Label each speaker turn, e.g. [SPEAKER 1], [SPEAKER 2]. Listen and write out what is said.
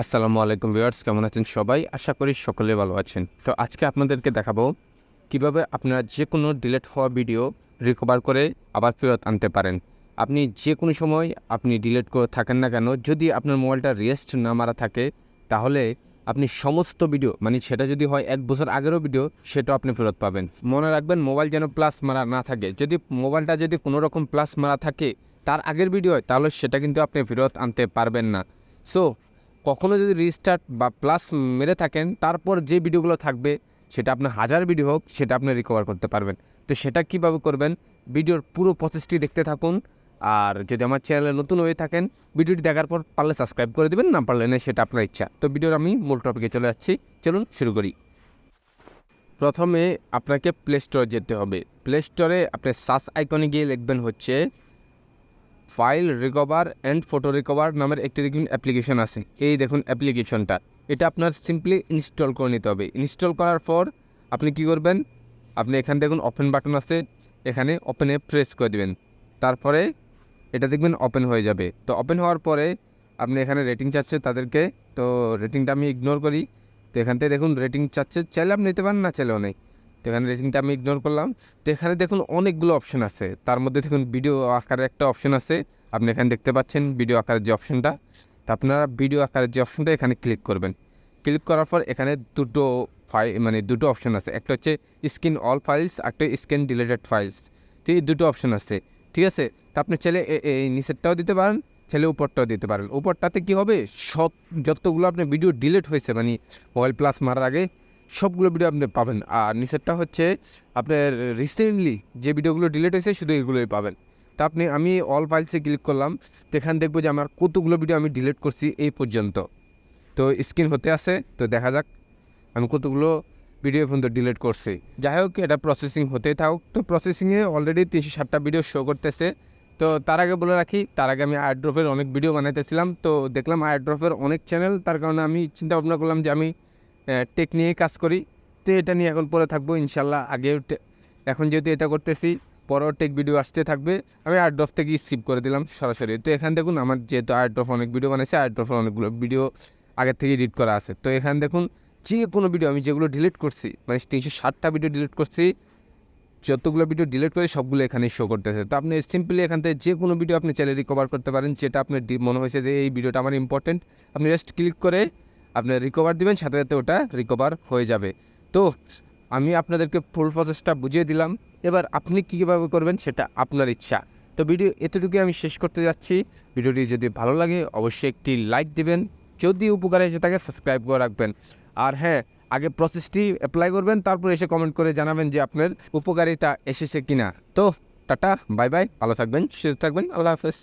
[SPEAKER 1] আসসালামু আলাইকুম ভিউয়ার্স, কেমন আছেন সবাই? আশা করি সকলে ভালো আছেন। তো আজকে আপনাদেরকে দেখাবো কিভাবে আপনারা যে কোনো ডিলিট হওয়া ভিডিও রিকভার করে আবার ফেরত আনতে পারেন। আপনি যে কোনো সময় আপনি ডিলিট করে থাকেন না কেন, যদি আপনার মোবাইলটা রেস্ট না মারা থাকে তাহলে আপনি সমস্ত ভিডিও, মানে সেটা যদি হয় 1 বছর আগেরও ভিডিও, সেটাও আপনি ফেরত পাবেন। মনে রাখবেন, মোবাইল যেন প্লাস মারা না থাকে। যদি মোবাইলটা যদি কোনো রকম প্লাস মারা থাকে তার আগের ভিডিও হয়, তাহলে সেটা কিন্তু আপনি ফেরত আনতে পারবেন না। সো কখনো যদি রিস্টার্ট বা প্লাস মেরে থাকেন, তারপর যে ভিডিওগুলো থাকবে সেটা আপনার 1000 ভিডিও হোক, সেটা আপনি রিকভার করতে পারবেন। তো সেটা কীভাবে করবেন, ভিডিওর পুরো প্রসেসটি দেখতে থাকুন। আর যদি আমার চ্যানেলে নতুন হয়ে থাকেন, ভিডিওটি দেখার পর পারলে সাবস্ক্রাইব করে দেবেন, না পারলে না, সেটা আপনার ইচ্ছা। তো ভিডিওর আমি মূল টপিকে চলে যাচ্ছি, চলুন শুরু করি। প্রথমে আপনাকে প্লে স্টোরে যেতে হবে। প্লে স্টোরে আপনি সার্চ আইকনে গিয়ে লিখবেন হচ্ছে file recover and photo recover নামের একটি দেখুন অ্যাপ্লিকেশন আছে। এই দেখুন অ্যাপ্লিকেশনটা, এটা আপনার সিম্পলি ইনস্টল করে নিতে হবে। ইনস্টল করার পর আপনি কি করবেন, আপনি এখানে দেখুন ওপেন বাটন আছে, এখানে ওপেনে প্রেস করে দেবেন। তারপরে এটা দেখবেন ওপেন হয়ে যাবে। তো ওপেন হওয়ার পরে আপনি এখানে রেটিং চাচ্ছে তাদেরকে, তো রেটিংটা আমি ইগনোর করি। তো এখান থেকে দেখুন রেটিং চাচ্ছে, চাইলে আপনি নিতে পারেন, না চাইলেও নেই। তো এখানে রেটিংটা আমি ইগনোর করলাম। তো এখানে দেখুন অনেকগুলো অপশন আছে, তার মধ্যে দেখুন ভিডিও আকারে একটা অপশন আছে। আপনি এখানে দেখতে পাচ্ছেন ভিডিও আকারের যে অপশনটা। তো আপনারা ভিডিও আকারের যে অপশনটা এখানে ক্লিক করবেন। ক্লিক করার পর এখানে দুটো অপশন আছে, একটা হচ্ছে স্ক্যান অল ফাইলস, একটা স্ক্যান ডিলিটেড ফাইলস। তো এই দুটো অপশন আছে, ঠিক আছে। তো আপনি চাইলে এই নিচেরটাও দিতে পারেন, চাইলে উপরটাও দিতে পারেন। উপরটাতে কী হবে, সব যতগুলো আপনার ভিডিও ডিলিট হয়েছে, মানে মোবাইল প্লাস মারার আগে সবগুলো ভিডিও আপনি পাবেন। আর নিচেরটা হচ্ছে আপনার রিসেন্টলি যে ভিডিওগুলো ডিলিট হয়েছে শুধু এগুলোই পাবেন। তা আমি অল ফাইলসে ক্লিক করলাম, তো এখানে দেখবো যে আমার কতগুলো ভিডিও আমি ডিলিট করছি এই পর্যন্ত। তো স্ক্রিন হতে আছে, তো দেখা যাক আমি কতগুলো ভিডিও পর্যন্ত ডিলিট করছি। যাই হোক, এটা প্রসেসিং হতেই থাকুক। তো প্রসেসিংয়ে অলরেডি 360টা ভিডিও শো করতেছে। তো তার আগে বলে রাখি, তার আগে আমি আয়ারড্রপের অনেক ভিডিও বানাইতেছিলাম, তো দেখলাম আয়ারড্রপের অনেক চ্যানেল, তার কারণে আমি চিন্তা ভাবনা করলাম যে আমি টেক নিয়ে কাজ করি। তো এটা নিয়ে এখন পরে থাকবো ইনশাল্লাহ। এখন যেহেতু এটা করতেছি, পরেও টেক ভিডিও আসতে থাকবে। আমি আয়ারড্রপ থেকে স্কিপ করে দিলাম সরাসরি। তো এখানে দেখুন আমার যেহেতু আয়ারড্রপ অনেক ভিডিও বানাইছে, আয়ারড্রপের অনেকগুলো ভিডিও আগের থেকে এডিট করা আছে। তো এখানে দেখুন যে কোনো ভিডিও আমি যেগুলো ডিলিট করছি, মানে 360টা ভিডিও ডিলিট করছি, যতগুলো ভিডিও ডিলিট করে সবগুলো এখানে শো করতেছে। তো আপনি সিম্পলি এখান থেকে যে কোনো ভিডিও আপনি চাইলে রিকভার করতে পারেন, যেটা আপনার মনে হয়েছে যে এই ভিডিওটা আমার ইম্পর্টেন্ট, আপনি জাস্ট ক্লিক করে আপনি রিকভার দিবেন, সাথে সাথে ওটা রিকভার হয়ে যাবে। তো আমি আপনাদেরকে ফুল প্রসেসটা বুঝিয়ে দিলাম, এবার আপনি কীভাবে করবেন সেটা আপনার ইচ্ছা। তো ভিডিও এতটুকুই আমি শেষ করতে যাচ্ছি। ভিডিওটি যদি ভালো লাগে অবশ্যই একটি লাইক দিবেন, যদি উপকারে এসে থাকে সাবস্ক্রাইব করে রাখবেন। আর হ্যাঁ, আগে প্রসেসটি অ্যাপ্লাই করবেন, তারপর এসে কমেন্ট করে জানাবেন যে আপনার উপকারিতা এসেছে কিনা। তো টাটা, বাই বাই, ভালো থাকবেন, সুস্থ থাকবেন, আল্লাহ হাফেজ।